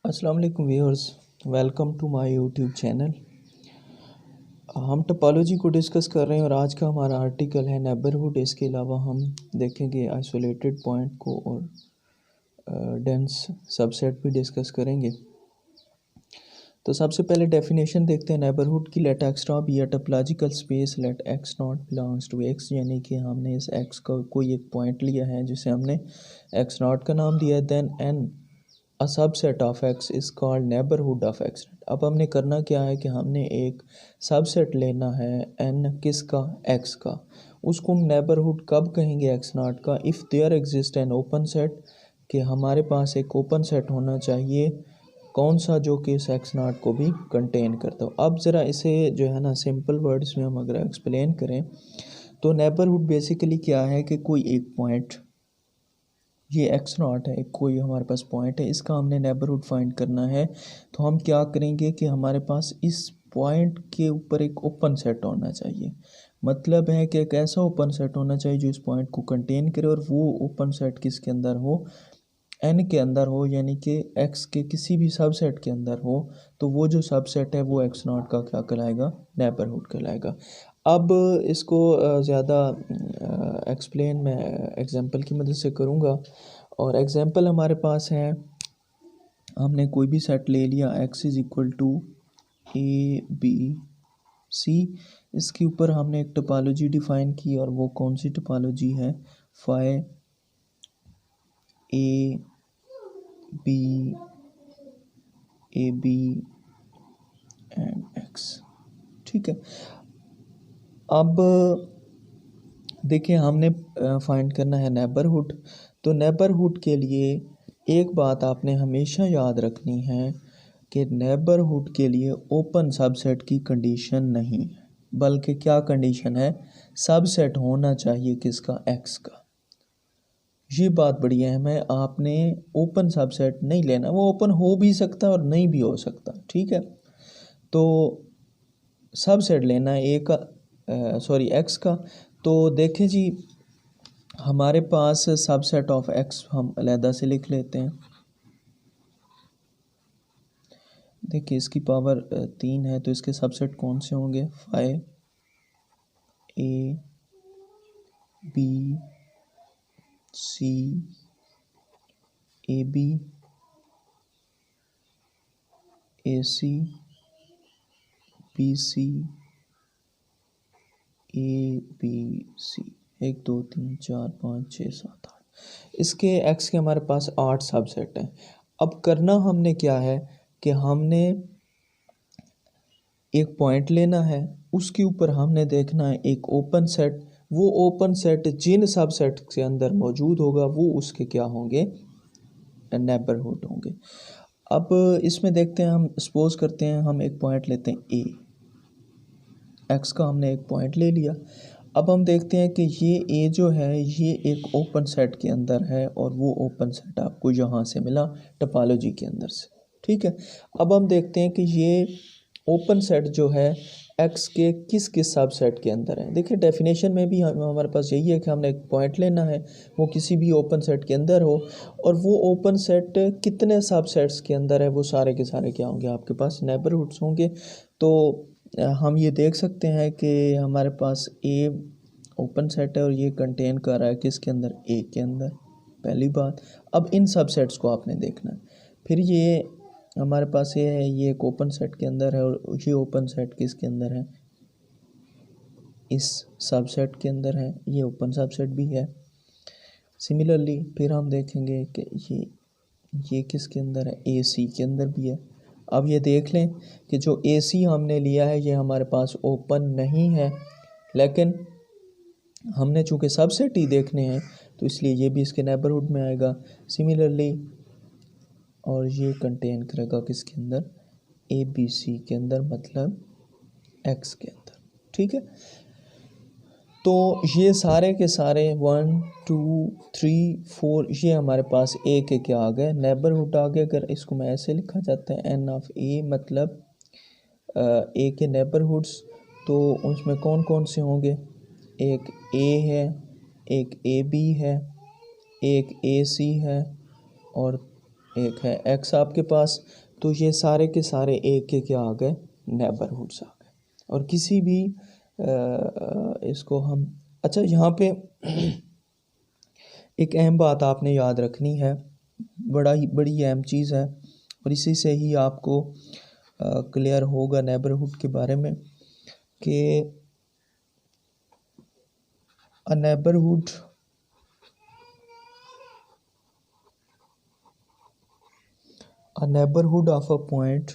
अस्सलाम वालेकुम viewers, welcome to my YouTube channel. हम टोपोलॉजी को डिस्कस कर रहे हैं और आज का हमारा आर्टिकल है नेबरहुड। इसके अलावा हम देखेंगे आइसोलेटेड पॉइंट को और डेंस सबसेट भी डिस्कस करेंगे। तो सबसे पहले डेफिनेशन देखते हैं नेबरहुड की। Let X not be a topological space let X not belongs to X, यानी कि हमने इस एक्स का कोई एक पॉइंट लिया है जिसे हमने एक्स नॉट का नाम दिया है। Then an a subset of X is called neighbourhood of X. अब हमने करना क्या है कि हमने एक सबसेट लेना है एन किसका, एक्स का। उसको हम नेबरहुड कब कहेंगे एक्स नॉट का, if there exist an open set, कि हमारे पास एक ओपन सेट होना चाहिए। कौन सा, जो कि इस एक्स नॉट को भी कंटेन करता हो। अब ज़रा इसे जो है ना सिंपल वर्ड्स में हम अगर एक्सप्लेन करें तो नेबरहुड बेसिकली क्या है कि कोई एक पॉइंट, ये एक्स नॉट है, कोई हमारे पास पॉइंट है, इसका हमने नेबरहुड फाइंड करना है। तो हम क्या करेंगे कि हमारे पास इस पॉइंट के ऊपर एक ओपन सेट होना चाहिए। मतलब है कि एक ऐसा ओपन सेट होना चाहिए जो इस पॉइंट को कंटेन करे, और वो ओपन सेट किसके अंदर हो, एन के अंदर हो, यानी कि एक्स के किसी भी सबसेट के अंदर हो। तो वो जो सबसेट है वो एक्स नॉट का क्या कहलाएगा, नेबरहुड कहलाएगा। अब इसको ज़्यादा एक्सप्लेन मैं एग्जांपल की मदद से करूँगा। और एग्जांपल हमारे पास है, हमने कोई भी सेट ले लिया X is equal to A B C. इसके ऊपर हमने एक टोपोलॉजी डिफ़ाइन की, और वो कौन सी टोपोलॉजी है, phi A B and X. ठीक है। अब देखिए हमने फाइंड करना है नेबरहुड। तो नेबरहुड के लिए एक बात आपने हमेशा याद रखनी है कि नेबरहुड के लिए ओपन सबसेट की कंडीशन नहीं है, बल्कि क्या कंडीशन है, सबसेट होना चाहिए किसका, एक्स का। ये बात बड़ी अहम है। आपने ओपन सबसेट नहीं लेना, वो ओपन हो भी सकता है और नहीं भी हो सकता। ठीक है। तो सबसेट लेना है ए का, सॉरी एक्स का। तो देखें जी, हमारे पास सबसेट ऑफ एक्स हम अलहदा से लिख लेते हैं। देखिए इसकी पावर 3 है, तो इसके सबसेट कौन से होंगे, phi A B C, A B, A C, B C, A B C, 1 2 3 4 5 6 7 8। इसके एक्स के हमारे पास 8 सबसेट हैं। अब करना हमने क्या है कि हमने एक पॉइंट लेना है, उसके ऊपर हमने देखना है एक ओपन सेट। वो ओपन सेट जिन सबसेट के अंदर मौजूद होगा वो उसके क्या होंगे, नेबरहुड होंगे। अब इसमें देखते हैं, हम सपोज करते हैं हम एक पॉइंट लेते हैं ए, एक्स का हमने एक पॉइंट ले लिया। अब हम देखते हैं कि ये ए जो है ये एक ओपन सेट के अंदर है, और वो ओपन सेट आपको यहाँ से मिला टोपोलॉजी के अंदर से। ठीक है। अब हम देखते हैं कि ये ओपन सेट जो है एक्स के किस किस सबसेट के अंदर है। देखिए डेफिनेशन में भी हमारे पास यही है कि हमने एक पॉइंट लेना है, वो किसी भी ओपन सेट के अंदर हो, और वो ओपन सेट कितने सबसेट्स के अंदर है, वो सारे के सारे क्या होंगे, आपके पास नेबरहुड्स होंगे। तो हम ये देख सकते हैं कि हमारे पास ए ओपन सेट है और ये कंटेन कर रहा है किसके अंदर, ए के अंदर, पहली बात। अब इन सबसेट्स को आपने देखना है। फिर ये हमारे पास ये है, ये एक ओपन सेट के अंदर है, और ये ओपन सेट किसके अंदर है, इस सबसेट के अंदर है, ये ओपन सबसेट भी है। सिमिलरली फिर हम देखेंगे कि ये किसके अंदर है, ए सी के अंदर भी है। अब ये देख लें कि जो ए सी हमने लिया है ये हमारे पास ओपन नहीं है, लेकिन हमने चूँकि सबसेट ही देखने हैं तो इसलिए ये भी इसके नेबरहुड में आएगा। सिमिलरली और ये कंटेन करेगा किसके अंदर, ए बी सी के अंदर, मतलब एक्स के अंदर। ठीक है। तो ये सारे के सारे 1 2 3 4 ये हमारे पास ए के क्या आ गए, नेबरहुड आ गए। अगर इसको मैं ऐसे लिखा जाता है एन ऑफ ए, मतलब ए के नेबरहुड्स, तो उसमें कौन कौन से होंगे, एक ए है, एक ए बी है, एक ए सी है, और एक है एक्स आपके पास, तो ये सारे के सारे एक के क्या आ गए, नेबरहुड्स आ गए। और किसी भी इसको हम, अच्छा यहाँ पे एक अहम बात आपने याद रखनी है, बड़ी अहम चीज़ है, और इसी से ही आपको क्लियर होगा नेबरहुड के बारे में कि a neighbourhood of a point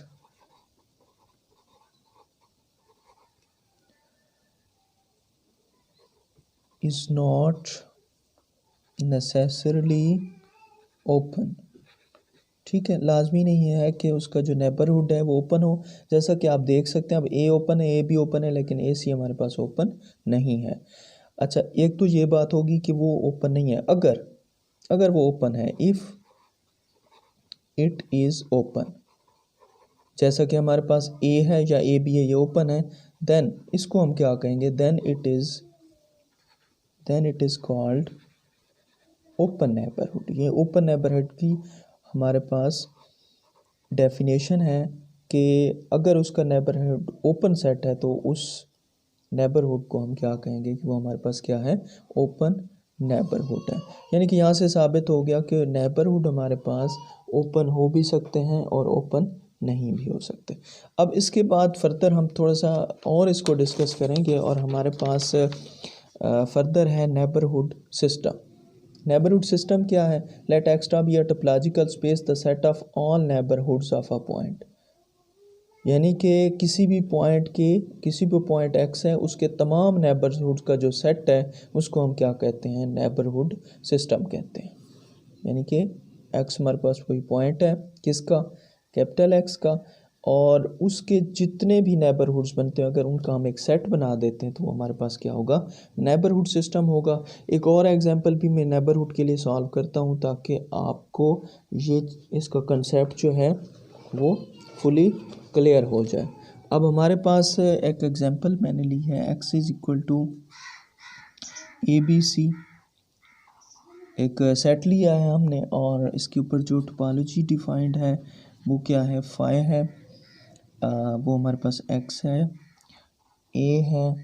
is not necessarily open. ठीक है, लाजमी नहीं है कि उसका जो नेबरहुड है वो ओपन हो। जैसा कि आप देख सकते हैं अब ए ओपन है, ए भी ओपन है, लेकिन ए सी हमारे पास ओपन नहीं है। अच्छा, एक तो ये बात होगी कि वो ओपन नहीं है। अगर वो ओपन है, इफ़ इट इज़ ओपन, जैसा कि हमारे पास ए है या ए बी है, ये ओपन है, देन इसको हम क्या कहेंगे, then it is called open neighbourhood. ये ओपन नेबरहुड की हमारे पास डेफिनेशन है कि अगर उसका नेबरहुड ओपन सेट है तो उस नेबरहुड को हम क्या कहेंगे कि वो हमारे पास क्या है, ओपन नेबरहुड है। यानी कि यहाँ से साबित हो गया कि नेबरहुड हमारे पास ओपन हो भी सकते हैं और ओपन नहीं भी हो सकते। अब इसके बाद फर्दर हम थोड़ा सा और इसको डिस्कस करेंगे, और हमारे पास फर्दर है नेबरहुड सिस्टम। नेबरहुड सिस्टम क्या है, let extra be a topological space the set of all neighbourhoods of a point. यानी कि किसी भी पॉइंट एक्स है, उसके तमाम नेबरहुड्स का जो सेट है उसको हम क्या कहते हैं, नेबरहुड सिस्टम कहते हैं। यानी कि एक्स हमारे पास कोई पॉइंट है, किसका, कैपिटल एक्स का, और उसके जितने भी नेबरहुड्स बनते हैं अगर उनका हम एक सेट बना देते हैं तो वो हमारे पास क्या होगा, नेबरहुड सिस्टम होगा। एक और एग्जांपल भी मैं नेबरहुड के लिए सॉल्व करता हूँ ताकि आपको ये इसका कंसेप्ट जो है वो फुली क्लियर हो जाए। अब हमारे पास एक एग्जांपल मैंने ली है, X is equal to A B C, एक सेट लिया है हमने, और इसके ऊपर जो टोपोलॉजी डिफाइंड है वो क्या है, फाई है, वो हमारे पास एक्स है, ए है,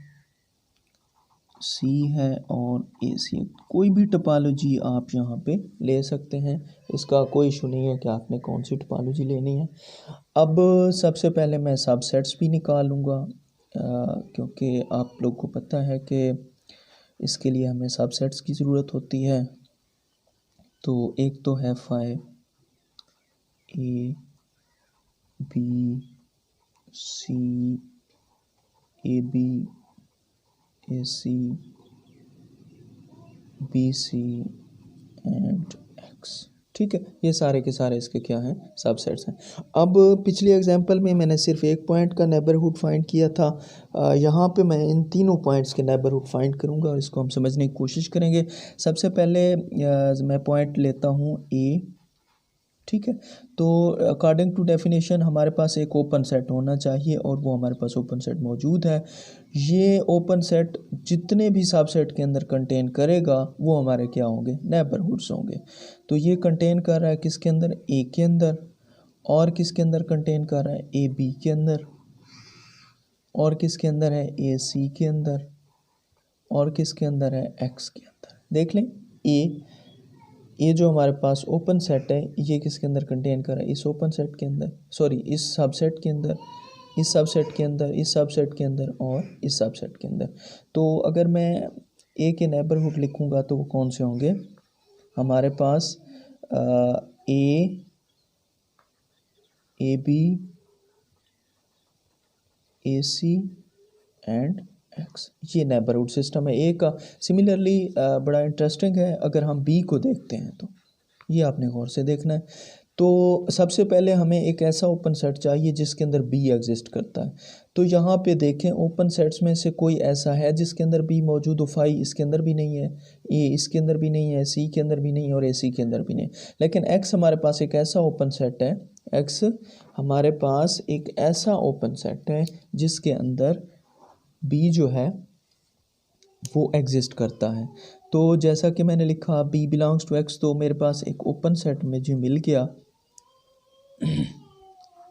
सी है और ए सी है। कोई भी टोपोलॉजी आप यहाँ पे ले सकते हैं, इसका कोई इशू नहीं है कि आपने कौन सी टोपोलॉजी लेनी है। अब सबसे पहले मैं सबसेट्स भी निकालूंगा, क्योंकि आप लोग को पता है कि इसके लिए हमें सबसेट्स की ज़रूरत होती है। तो एक तो है phi A B C, A B, A C, B C and X. ठीक है, ये सारे के सारे इसके क्या हैं, सबसेट्स हैं। अब पिछली एग्जांपल में मैंने सिर्फ एक पॉइंट का नेबरहुड फाइंड किया था, यहाँ पे मैं इन तीनों पॉइंट्स के नेबरहुड फाइंड करूँगा और इसको हम समझने की कोशिश करेंगे। सबसे पहले मैं पॉइंट लेता हूँ ए। ठीक है, तो अकॉर्डिंग टू डेफिनेशन हमारे पास एक ओपन सेट होना चाहिए और वो हमारे पास ओपन सेट मौजूद है। ये ओपन सेट जितने भी सबसेट के अंदर कंटेन करेगा वो हमारे क्या होंगे, नेबरहुड्स होंगे। तो ये कंटेन कर रहा है किसके अंदर, ए के अंदर, और किसके अंदर कंटेन कर रहा है, ए बी के अंदर, और किसके अंदर है, ए सी के अंदर, और किसके अंदर है, एक्स के अंदर। देख लें, ये जो हमारे पास ओपन सेट है ये किसके अंदर कंटेन कर रहा है, इस ओपन सेट के अंदर, सॉरी इस सबसेट के अंदर, इस सबसेट के अंदर, इस सबसेट के अंदर और इस सबसेट के अंदर। तो अगर मैं ए के नेबरहुड लिखूंगा तो वो कौन से होंगे, हमारे पास A B, A C and X, ये नेबरहुड सिस्टम है ए का। सिमिलरली बड़ा इंटरेस्टिंग है, अगर हम बी को देखते हैं तो ये आपने गौर से देखना है। तो सबसे पहले हमें एक ऐसा ओपन सेट चाहिए जिसके अंदर बी एग्जिस्ट करता है। तो यहाँ पे देखें ओपन सेट्स में से कोई ऐसा है जिसके अंदर बी मौजूद हो, फाई इसके अंदर भी नहीं है, ए इसके अंदर भी नहीं है, सी के अंदर भी नहीं है और ए सी के अंदर भी नहीं। लेकिन एक्स हमारे पास एक ऐसा ओपन सेट है, एक्स हमारे पास एक ऐसा ओपन सेट है जिसके अंदर बी जो है वो एग्जिस्ट करता है। तो जैसा कि मैंने लिखा बी बिलोंग्स टू एक्स, तो मेरे पास एक ओपन सेट मुझे मिल गया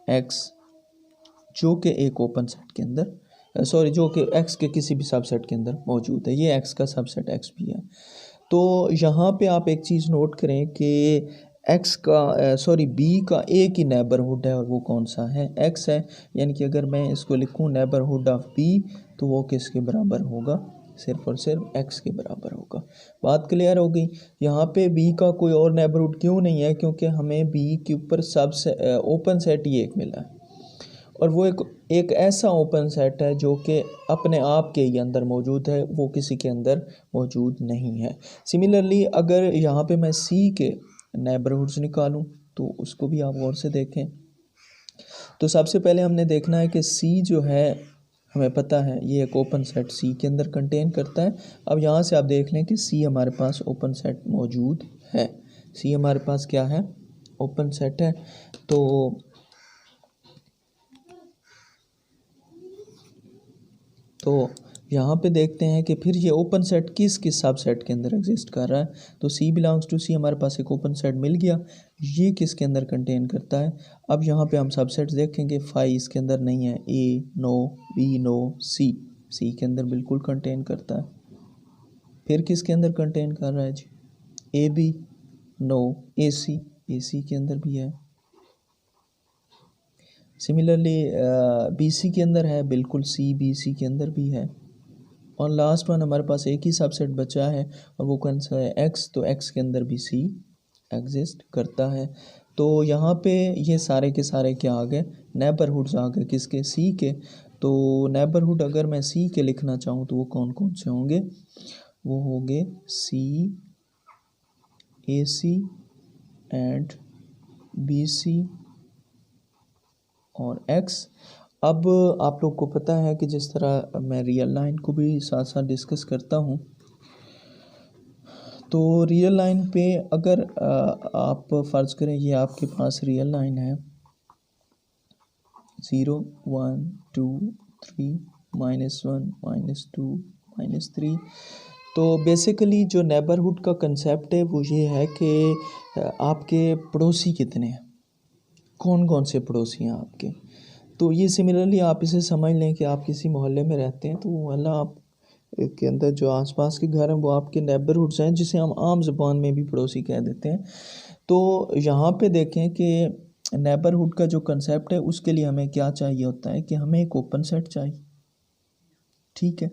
एक्स जो कि एक ओपन सेट के अंदर जो कि एक्स के किसी भी सबसेट के अंदर मौजूद है, ये एक्स का सबसेट एक्स भी है। तो यहाँ पे आप एक चीज़ नोट करें कि एक्स का बी का एक ही नेबरहुड है और वो कौन सा है, एक्स है। यानी कि अगर मैं इसको लिखूँ नेबरहुड ऑफ बी तो वो किसके बराबर होगा, सिर्फ और सिर्फ एक्स के बराबर होगा। बात क्लियर हो गई। यहाँ पे बी का कोई और नेबरहुड क्यों नहीं है, क्योंकि हमें बी के ऊपर ओपन सेट ही एक मिला है और वो एक ऐसा ओपन सेट है जो कि अपने आप के ही अंदर मौजूद है, वो किसी के अंदर मौजूद नहीं है। सिमिलरली अगर यहाँ पे मैं सी के नेबरहुड्स निकालूं तो उसको भी आप गौर से देखें। तो सबसे पहले हमने देखना है कि सी जो है, हमें पता है ये एक ओपन सेट सी के अंदर कंटेन करता है। अब यहाँ से आप देख लें कि सी हमारे पास ओपन सेट मौजूद है, सी हमारे पास क्या है, ओपन सेट है। तो यहाँ पे देखते हैं कि फिर ये ओपन सेट किस किस सब सेट के अंदर एग्जिस्ट कर रहा है। तो सी बिलोंग्स टू सी, हमारे पास एक ओपन सेट मिल गया, ये किसके अंदर कंटेन करता है। अब यहाँ पे हम सब सेट्स देखेंगे, फाई इसके अंदर नहीं है, ए नो, बी नो, सी के अंदर बिल्कुल कंटेन करता है। फिर किसके अंदर कंटेन कर रहा है जी, ए बी नो, ए सी के अंदर भी है। सिमिलरली बी सी के अंदर है, बिल्कुल सी बी सी के अंदर भी है। और लास्ट वन हमारे पास एक ही सबसेट बचा है और वो कौन सा है, एक्स। तो एक्स के अंदर भी सी एग्जिस्ट करता है। तो यहाँ पे ये सारे के सारे क्या आ गए, नेबरहुड्स आ गए, किसके, सी के। तो नेबरहुड अगर मैं सी के लिखना चाहूँ तो वो कौन कौन से होंगे, वो होंगे सी, ए सी एंड बी सी और एक्स। अब आप लोग को पता है कि जिस तरह मैं रियल लाइन को भी साथ साथ डिस्कस करता हूँ, तो रियल लाइन पे अगर आप फ़र्ज़ करें ये आपके पास रियल लाइन है 0 1 2 3 -1 -2 -3। तो बेसिकली जो नेबरहुड का कंसेप्ट है वो ये है कि आपके पड़ोसी कितने हैं, कौन कौन से पड़ोसी हैं आपके। तो ये सिमिलरली आप इसे समझ लें कि आप किसी मोहल्ले में रहते हैं तो मोहल्ला आप के अंदर जो आसपास के घर हैं वो आपके नेबरहुड्स हैं, जिसे हम आम ज़बान में भी पड़ोसी कह देते हैं। तो यहाँ पे देखें कि नेबरहुड का जो कंसेप्ट है उसके लिए हमें क्या चाहिए होता है कि हमें एक ओपन सेट चाहिए, ठीक है।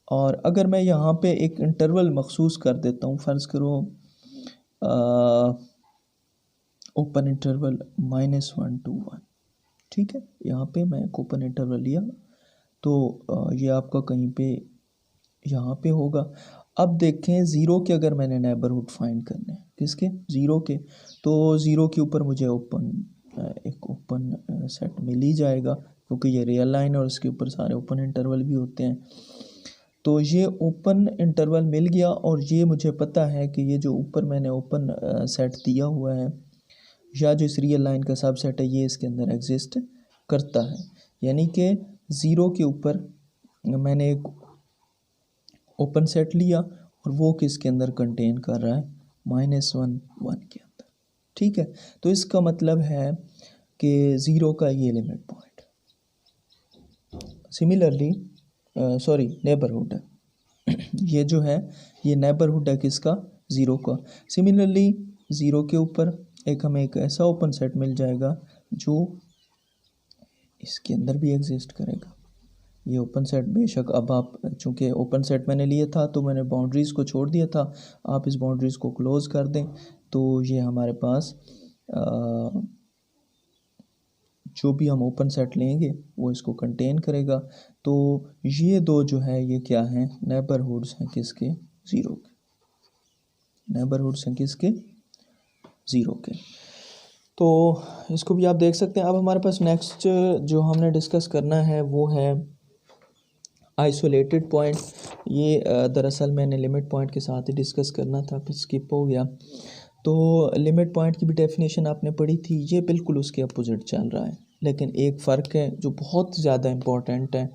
और अगर मैं यहाँ पे एक इंटरवल मखसूस कर देता हूँ, फ़र्ज़ करो ओपन इंटरवल -1 to 1, ठीक है। यहाँ पे मैं एक ओपन इंटरवल लिया तो ये आपका कहीं पे यहाँ पे होगा। अब देखें ज़ीरो के अगर मैंने नेबरहुड फाइंड करने हैं, किसके, ज़ीरो के, तो ज़ीरो के ऊपर मुझे एक ओपन सेट मिल ही जाएगा क्योंकि ये रियल लाइन है और उसके ऊपर सारे ओपन इंटरवल भी होते हैं। तो ये ओपन इंटरवल मिल गया और ये मुझे पता है कि ये जो ऊपर मैंने ओपन सेट दिया हुआ है या जो इस रियल लाइन का सबसेट है ये इसके अंदर एग्जिस्ट करता है। यानी कि ज़ीरो के ऊपर मैंने एक ओपन सेट लिया और वो किसके अंदर कंटेन कर रहा है, -1 1 के अंदर, ठीक है। तो इसका मतलब है कि ज़ीरो का ये लिमिट पॉइंट सिमिलरली नेबरहुड है ये जो है ये नेबरहुड है किसका, ज़ीरो का। सिमिलरली ज़ीरो के ऊपर हमें एक ऐसा ओपन सेट मिल जाएगा जो इसके अंदर भी एग्जिस्ट करेगा। ये ओपन सेट बेशक, अब आप चूँकि ओपन सेट मैंने लिया था तो मैंने बाउंड्रीज़ को छोड़ दिया था, आप इस बाउंड्रीज़ को क्लोज़ कर दें तो ये हमारे पास जो भी हम ओपन सेट लेंगे वो इसको कंटेन करेगा। तो ये दो जो है ये क्या हैं, नेबरहुड्स हैं किसके, ज़ीरो के, नेबरहुड्स हैं किसके, ज़ीरो के। तो इसको भी आप देख सकते हैं। अब हमारे पास नेक्स्ट जो हमने डिस्कस करना है वो है आइसोलेटेड पॉइंट। ये दरअसल मैंने लिमिट पॉइंट के साथ ही डिस्कस करना था, फिर स्किप हो गया। तो लिमिट पॉइंट की भी डेफिनेशन आपने पढ़ी थी, ये बिल्कुल उसके अपोजिट चल रहा है, लेकिन एक फ़र्क है जो बहुत ज़्यादा इम्पॉर्टेंट है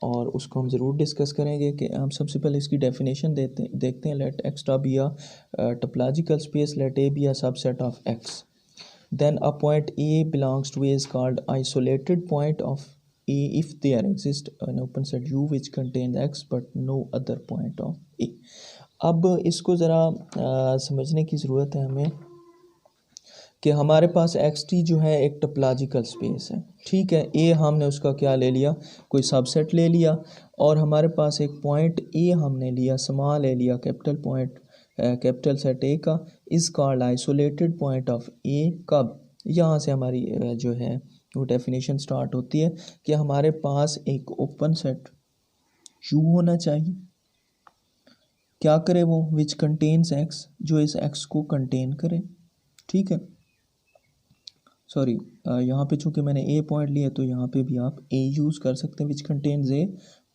और उसको हम ज़रूर डिस्कस करेंगे कि हम सबसे पहले इसकी डेफिनेशन देखते हैं। Let extra be a topological space, let A be a subset of X. then a point A belongs to A is called isolated point of A if there exists an open set U which contains X but no other point of A. अब इसको ज़रा समझने की ज़रूरत है हमें कि हमारे पास xt जो है एक टोपोलॉजिकल स्पेस है, ठीक है। ए हमने उसका क्या ले लिया, कोई सबसेट ले लिया, और हमारे पास एक पॉइंट ए हमने लिया, स्मॉल ले लिया, capital point capital set A का, is called isolated point of A. कब, यहाँ से हमारी जो है वो डेफिनेशन स्टार्ट होती है कि हमारे पास एक ओपन सेट यू होना चाहिए, क्या करे वो, विच कंटेन्स एक्स, जो इस एक्स को कंटेन करे, ठीक है। सॉरी, यहाँ पे चूँकि मैंने ए पॉइंट लिया तो यहाँ पे भी आप ए यूज़ कर सकते हैं, which contains A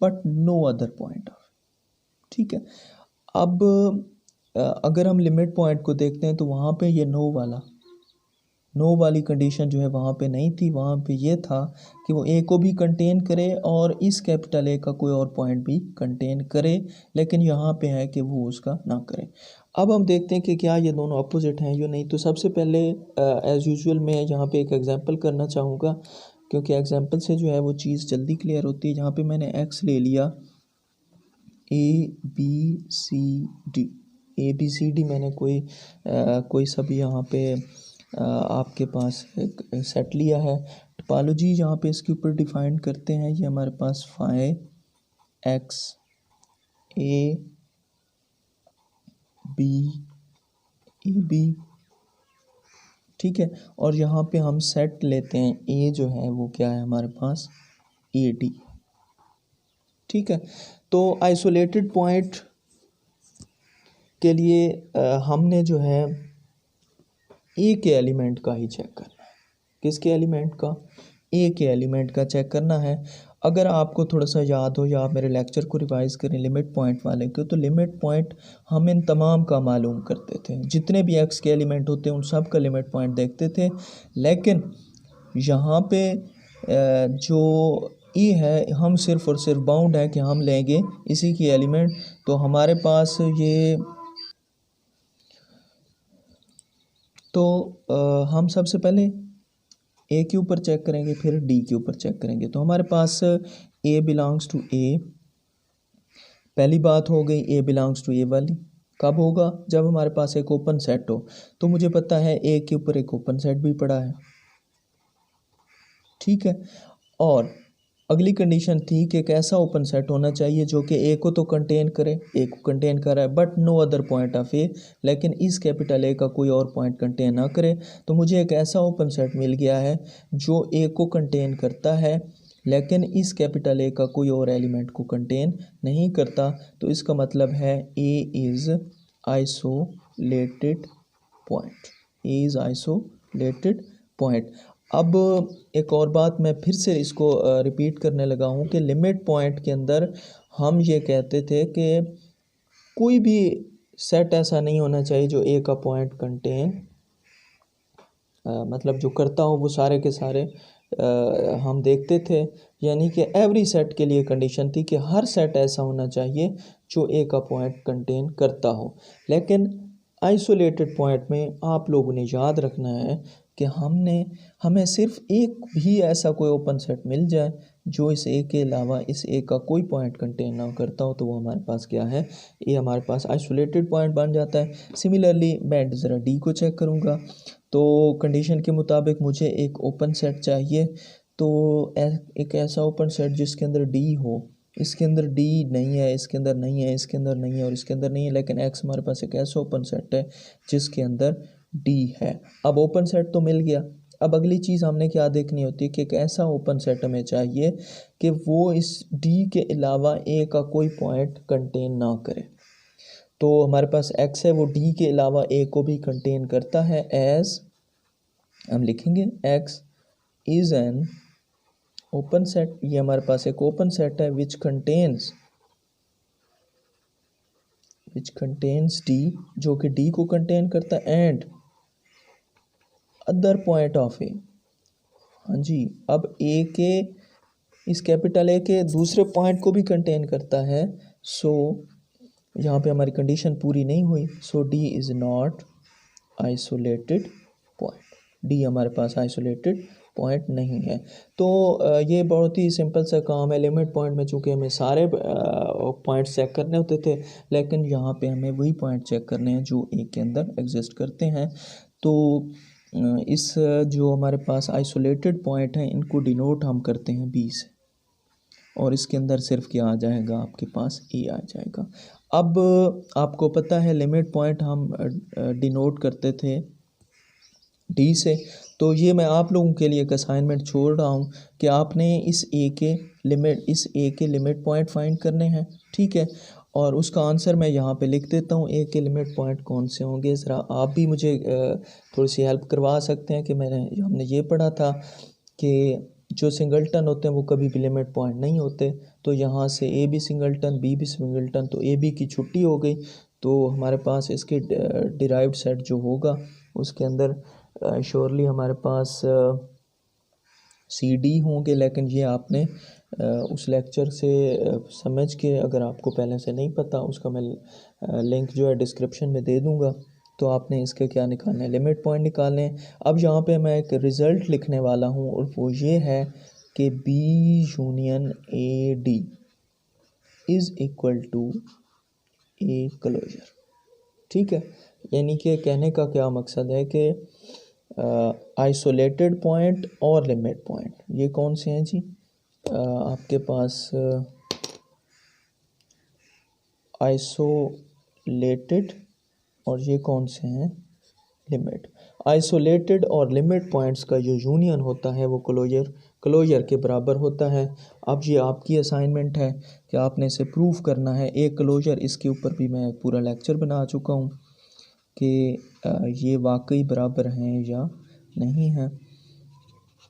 but no other point of, ठीक है। अब अगर हम लिमिट पॉइंट को देखते हैं तो वहाँ पे ये नो वाली कंडीशन जो है वहाँ पे नहीं थी, वहाँ पे ये था कि वो ए को भी कंटेन करे और इस कैपिटल ए का कोई और पॉइंट भी कंटेन करे, लेकिन यहाँ पे है कि वो उसका ना करे। अब हम देखते हैं कि क्या ये दोनों अपोजिट हैं या नहीं। तो सबसे पहले एज़ यूजुअल मैं यहाँ पे एक एग्जांपल करना चाहूँगा, क्योंकि एग्जांपल से जो है वो चीज़ जल्दी क्लियर होती है। यहाँ पे मैंने एक्स ले लिया, ए बी सी डी मैंने कोई सभी यहाँ पे आपके पास एक सेट लिया है। टोपोलॉजी यहाँ पे इसके ऊपर डिफाइन करते हैं, ये हमारे पास फाई एक्स ए बी, ठीक है। और यहाँ पे हम सेट लेते हैं ए जो है वो क्या है हमारे पास ए डी, ठीक है। तो आइसोलेटेड पॉइंट के लिए हमने जो है ए के एलिमेंट का ही चेक करना है। किसके एलिमेंट का, ए के एलिमेंट का चेक करना है। अगर आपको थोड़ा सा याद हो या आप मेरे लेक्चर को रिवाइज करें लिमिट पॉइंट वाले के, तो लिमिट पॉइंट हम इन तमाम का मालूम करते थे, जितने भी एक्स के एलिमेंट होते हैं उन सब का लिमिट पॉइंट देखते थे। लेकिन यहाँ पे जो ई है, हम सिर्फ और सिर्फ बाउंड है कि हम लेंगे इसी की एलिमेंट। तो हमारे पास ये हम सबसे पहले ए के ऊपर चेक करेंगे, फिर डी के ऊपर चेक करेंगे। तो हमारे पास ए बिलोंग्स टू ए, पहली बात हो गई ए बिलोंग्स टू ए वाली। कब होगा, जब हमारे पास एक ओपन सेट हो। तो मुझे पता है ए के ऊपर एक ओपन सेट भी पड़ा है, ठीक है। और अगली कंडीशन थी कि एक ऐसा ओपन सेट होना चाहिए जो कि ए को तो कंटेन करे, ए को कंटेन कर रहा है but no other point of A, लेकिन इस कैपिटल ए का कोई और पॉइंट कंटेन ना करे। तो मुझे एक ऐसा ओपन सेट मिल गया है जो ए को कंटेन करता है लेकिन इस कैपिटल ए का कोई और एलिमेंट को कंटेन नहीं करता। तो इसका मतलब है A is isolated point, A is isolated point. अब एक और बात मैं फिर से इसको रिपीट करने लगा हूँ कि लिमिट पॉइंट के अंदर हम ये कहते थे कि कोई भी सेट ऐसा नहीं होना चाहिए जो ए का पॉइंट कंटेन मतलब जो करता हो वो सारे के सारे हम देखते थे। यानी कि एवरी सेट के लिए कंडीशन थी कि हर सेट ऐसा होना चाहिए जो ए का पॉइंट कंटेन करता हो। लेकिन आइसोलेटेड पॉइंट में आप लोगों ने याद रखना है कि हमें सिर्फ एक भी ऐसा कोई ओपन सेट मिल जाए जो इस ए के अलावा इस ए का कोई पॉइंट कंटेन ना करता हो, तो वो हमारे पास क्या है, ये हमारे पास आइसोलेटेड पॉइंट बन जाता है। सिमिलरली मैं ज़रा डी को चेक करूँगा, तो कंडीशन के मुताबिक मुझे एक ओपन सेट चाहिए। तो एक ऐसा ओपन सेट जिसके अंदर डी हो, इसके अंदर डी नहीं है, इसके अंदर नहीं है, इसके अंदर नहीं है और इसके अंदर नहीं है, लेकिन एक्स हमारे पास एक ऐसा ओपन सेट है जिसके अंदर डी है। अब ओपन सेट तो मिल गया, अब अगली चीज़ हमने क्या देखनी होती है कि एक ऐसा ओपन सेट हमें चाहिए कि वो इस डी के अलावा ए का कोई पॉइंट कंटेन ना करे। तो हमारे पास एक्स है वो डी के अलावा ए को भी कंटेन करता है। एज हम लिखेंगे x is an open set, ये हमारे पास एक ओपन सेट है विच कंटेन्स डी, जो कि डी को कंटेन करता है, एंड अदर पॉइंट ऑफ ए। हाँ जी, अब ए के इस कैपिटल ए के दूसरे पॉइंट को भी कंटेन करता है। सो यहाँ पे हमारी कंडीशन पूरी नहीं हुई। So D is not isolated point. D हमारे पास आइसोलेटेड पॉइंट नहीं है। तो ये बहुत ही सिंपल सा काम है। लिमिट पॉइंट में चूँकि हमें सारे पॉइंट्स चेक करने होते थे, लेकिन यहाँ पे हमें वही पॉइंट चेक करने हैं जो ए के अंदर एग्जिस्ट करते हैं। तो इस जो हमारे पास आइसोलेटेड पॉइंट हैं इनको डिनोट हम करते हैं बी से, और इसके अंदर सिर्फ क्या आ जाएगा, आपके पास ए आ जाएगा। अब आपको पता है लिमिट पॉइंट हम डिनोट करते थे डी से, तो ये मैं आप लोगों के लिए एक असाइनमेंट छोड़ रहा हूँ कि आपने इस ए के लिमिट पॉइंट फाइंड करने हैं, ठीक है। और उसका आंसर मैं यहाँ पे लिख देता हूँ, ए के लिमिट पॉइंट कौन से होंगे। ज़रा आप भी मुझे थोड़ी सी हेल्प करवा सकते हैं कि हमने ये पढ़ा था कि जो सिंगलटन होते हैं वो कभी भी लिमिट पॉइंट नहीं होते। तो यहाँ से ए भी सिंगलटन, बी भी सिंगलटन, तो ए बी की छुट्टी हो गई। तो हमारे पास इसके डिराइव्ड सेट जो होगा उसके अंदर श्योरली हमारे पास सी डी होंगे। लेकिन ये आपने उस लेक्चर से समझ के, अगर आपको पहले से नहीं पता, उसका मैं लिंक जो है डिस्क्रिप्शन में दे दूँगा। तो आपने इसके क्या निकालना है, लिमिट पॉइंट निकालने हैं। अब यहाँ पे मैं एक रिज़ल्ट लिखने वाला हूँ और वो ये है कि B union A D is equal to A closure, ठीक है। यानी कि कहने का क्या मकसद है कि आइसोलेटेड पॉइंट और लिमिट पॉइंट ये कौन से हैं जी, आपके पास आइसोलेटेड और ये कौन से हैं, लिमिट। आइसोलेटेड और लिमिट पॉइंट्स का जो यूनियन होता है वो क्लोजर के बराबर होता है। अब ये आपकी असाइनमेंट है कि आपने इसे प्रूव करना है। एक क्लोजर, इसके ऊपर भी मैं पूरा लेक्चर बना चुका हूँ कि ये वाकई बराबर हैं या नहीं है।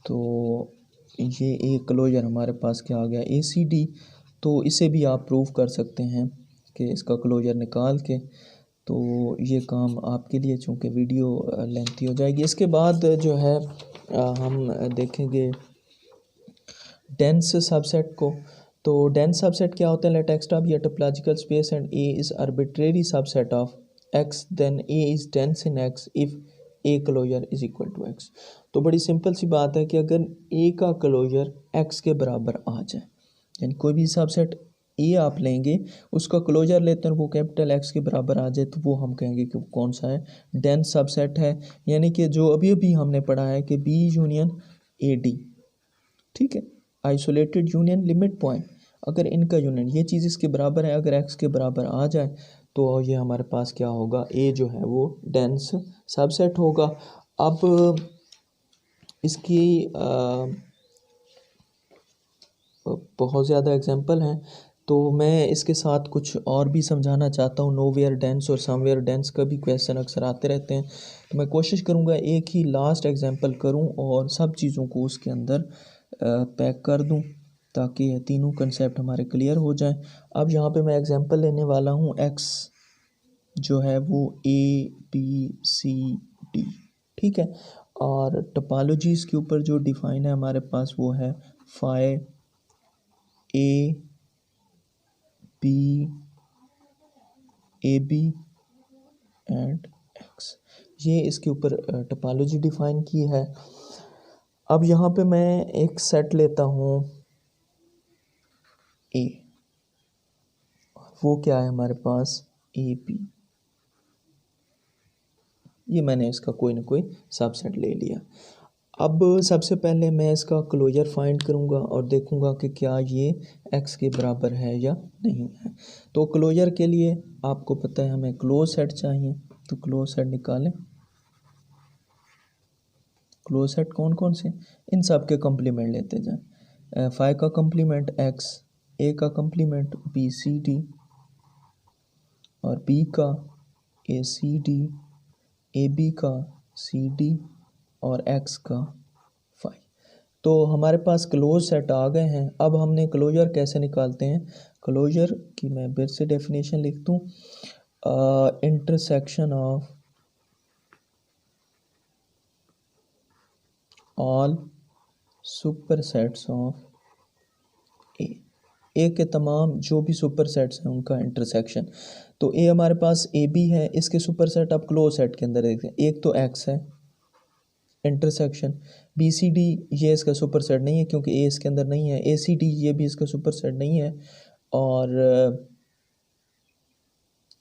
तो ये एक क्लोजर हमारे पास क्या आ गया, ए सी डी। तो इसे भी आप प्रूव कर सकते हैं कि इसका क्लोजर निकाल के। तो ये काम आपके लिए, चूँकि वीडियो लेंथी हो जाएगी। इसके बाद जो है हम देखेंगे डेंस सबसेट को। तो डेंस सबसेट क्या होता है, let X be a topological space and A is arbitrary subset of X, then A is dense in X if A closure is equal to X. तो बड़ी सिंपल सी बात है कि अगर ए का क्लोजर एक्स के बराबर आ जाए, यानी कोई भी सबसेट ए आप लेंगे, उसका क्लोजर लेते हैं वो कैपिटल एक्स के बराबर आ जाए, तो वो हम कहेंगे कि कौन सा है, डेंस सबसेट है। यानी कि जो अभी अभी हमने पढ़ा है कि बी यूनियन ए डी, ठीक है, आइसोलेटेड यूनियन लिमिट पॉइंट, अगर इनका यूनियन ये चीज़ इसके बराबर है, अगर एक्स के बराबर आ जाए, तो ये हमारे पास क्या होगा, ए जो है वो डेंस सबसेट होगा। अब इसकी बहुत ज़्यादा एग्जांपल हैं, तो मैं इसके साथ कुछ और भी समझाना चाहता हूँ। नोवेयर डेंस और समवेयर डेंस का भी क्वेश्चन अक्सर आते रहते हैं, तो मैं कोशिश करूँगा एक ही लास्ट एग्जांपल करूँ और सब चीज़ों को उसके अंदर पैक कर दूँ, ताकि ये तीनों कंसेप्ट हमारे क्लियर हो जाएं। अब यहाँ पे मैं एग्जांपल लेने वाला हूँ, एक्स जो है वो ए बी सी डी, ठीक है। और टोपोलॉजीज़ के ऊपर जो डिफ़ाइन है हमारे पास वो है phi A B A B and X, ये इसके ऊपर टोपोलॉजी डिफ़ाइन की है। अब यहाँ पे मैं एक सेट लेता हूँ ए, वो क्या है हमारे पास, ए बी। ये मैंने इसका कोई ना कोई सबसेट ले लिया। अब सबसे पहले मैं इसका क्लोजर फाइंड करूँगा और देखूँगा कि क्या ये एक्स के बराबर है या नहीं है। तो क्लोजर के लिए आपको पता है हमें क्लोज सेट चाहिए, तो क्लोज सेट निकालें। क्लोज सेट कौन कौन से, इन सब के कम्प्लीमेंट लेते जाएं। फाई का कम्प्लीमेंट एक्स, ए का कम्प्लीमेंट बी सी डी, और बी का ए सी डी, ए बी का सी डी, और एक्स का फाई। तो हमारे पास क्लोज सेट आ गए हैं। अब हमने क्लोजर कैसे निकालते हैं, क्लोजर की मैं फिर से डेफिनेशन लिख दूँ, इंटरसेक्शन ऑफ ऑल सुपरसेट्स ऑफ ए के तमाम जो भी सुपरसेट्स हैं उनका इंटरसेक्शन। तो ए हमारे पास ए बी है, इसके सुपरसेट आप क्लोज सेट के अंदर देखते हैं, एक तो एक्स है, इंटरसेक्शन बी सी डी ये इसका सुपर सेट नहीं है क्योंकि ए इसके अंदर नहीं है, ए सी डी ये भी इसका सुपर सेट नहीं है, और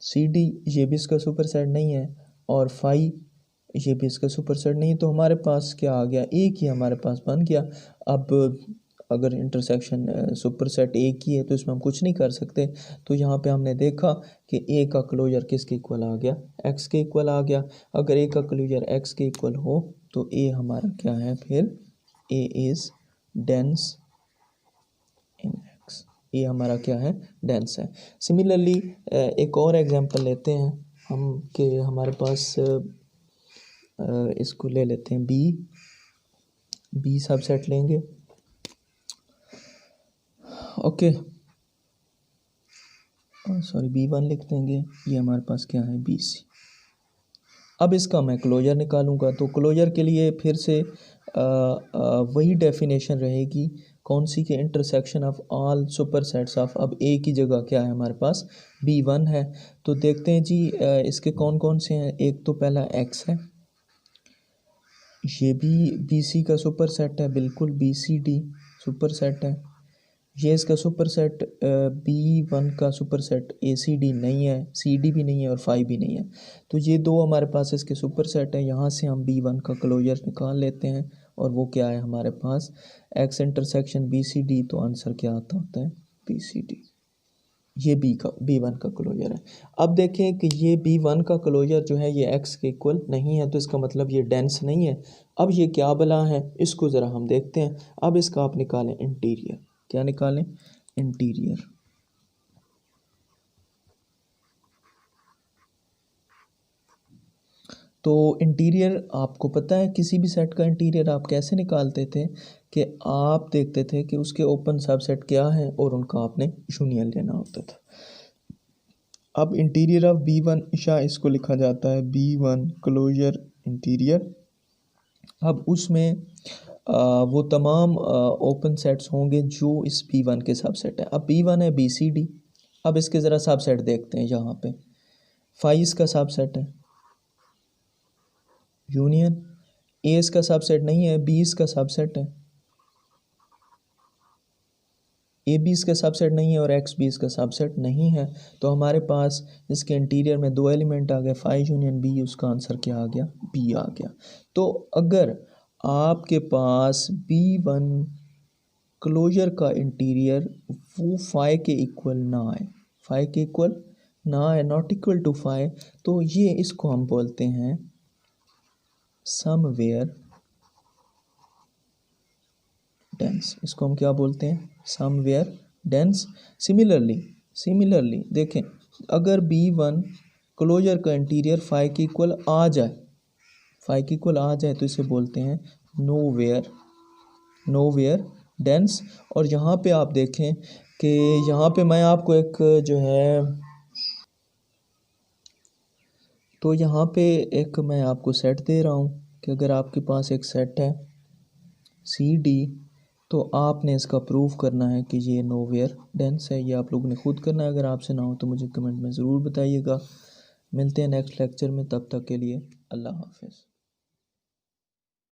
सी डी ये भी इसका सुपर सेट नहीं है, और फाई ये भी इसका सुपर सेट नहीं है। तो हमारे पास क्या आ गया, एक ही हमारे पास बन गया। अब अगर इंटरसेक्शन सुपर सेट एक ही है तो इसमें हम कुछ नहीं कर सकते। तो यहाँ पे हमने देखा कि ए का क्लोजर किसके इक्वल आ गया, एक्स के इक्वल आ गया। अगर ए का क्लोजर एक्स के इक्वल हो तो ए हमारा क्या है, फिर ए इज़ डेंस इन एक्स, ये हमारा क्या है, डेंस है। सिमिलरली एक और एग्जांपल लेते हैं हम कि हमारे पास इसको ले लेते हैं बी सबसेट लेंगे। ओके सॉरी B1 लिख देंगे, ये हमारे पास क्या है BC। अब इसका मैं क्लोजर निकालूंगा तो क्लोजर के लिए फिर से वही डेफिनेशन रहेगी, कौन सी के intersection of all super sets of, अब ए की जगह क्या है हमारे पास B1 है। तो देखते हैं जी इसके कौन कौन से हैं। एक तो पहला X है, ये भी BC का सुपर सेट है, बिल्कुल BCD सुपर सेट है। ये इसका सुपर सेट B1 का सुपर सेट ACD नहीं है, CD भी नहीं है और फाई भी नहीं है। तो ये दो हमारे पास इसके सुपर सेट है। यहाँ से हम B1 का क्लोजर निकाल लेते हैं और वो क्या है हमारे पास X इंटरसेक्शन BCD, तो आंसर क्या आता होता है BCD। ये B1 का क्लोजर है। अब देखें कि ये B1 का क्लोजर जो है ये X के इक्वल नहीं है, तो इसका मतलब ये डेंस नहीं है। अब ये क्या बला है, इसको ज़रा हम देखते हैं। अब इसका आप निकालें इंटीरियर, क्या निकालें, इंटीरियर। तो इंटीरियर आपको पता है किसी भी सेट का इंटीरियर आप कैसे निकालते थे कि आप देखते थे कि उसके ओपन सबसेट क्या है और उनका आपने यूनियन लेना होता था। अब इंटीरियर ऑफ B1 इशा इसको लिखा जाता है B1 क्लोजर इंटीरियर। अब उसमें वो तमाम ओपन सेट्स होंगे जो इस B1 के सबसेट है। अब B1 है BCD, अब इसके ज़रा सबसेट देखते हैं। यहाँ पे फाई इसका सबसेट है, यूनियन ए इसका सबसेट नहीं है, बी इसका सबसेट है, ए बी इसका सबसेट नहीं है और एक्स बी इसका सबसेट नहीं है। तो हमारे पास इसके इंटीरियर में दो एलिमेंट आ गए, फाई यूनियन बी, उसका आंसर क्या आ गया, बी आ गया। तो अगर आपके पास B1 क्लोजर का इंटीरियर वो फाई के इक्वल ना आए, फाई के इक्वल ना आए, नॉट इक्वल टू फाई, तो ये इसको हम बोलते हैं समवेयर डेंस। इसको हम क्या बोलते हैं, समवेयर डेंस। सिमिलरली देखें, अगर B1 क्लोजर का इंटीरियर फाई के इक्वल आ जाए, फाई के इक्वल आ जाए, तो इसे बोलते हैं नोवेयर डेंस। और यहाँ पे आप देखें कि यहाँ पे मैं आपको एक जो है, तो यहाँ पे एक मैं आपको सेट दे रहा हूँ कि अगर आपके पास एक सेट है CD, तो आपने इसका प्रूफ करना है कि ये नोवेयर डेंस है। ये आप लोगों ने खुद करना है, अगर आपसे ना हो तो मुझे कमेंट में ज़रूर बताइएगा। मिलते हैं नेक्स्ट लेक्चर में, तब तक के लिए अल्लाह हाफ़िज़।